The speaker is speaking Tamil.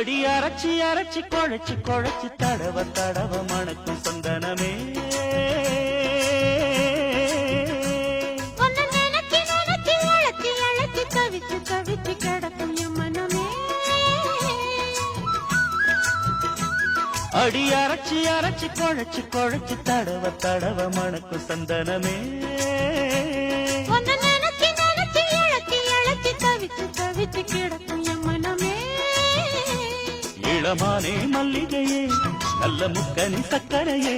அடி அரைச்சி அரைச்சி குழைச்சி குழைச்சி தடவ தடவ மணக்கும் சந்தனமே தவிச்சு தவிச்சு கிடக்கும் என் மனமே அடி அரைச்சி அரைச்சி குழைச்சி குழைச்சி தடவ தடவ மணக்கும் சந்தனமே தவிச்சு தவிச்சு கிடக்கும் என் மனமே இளமானே மல்லிகையே நல்ல முக்கனி சக்கரையே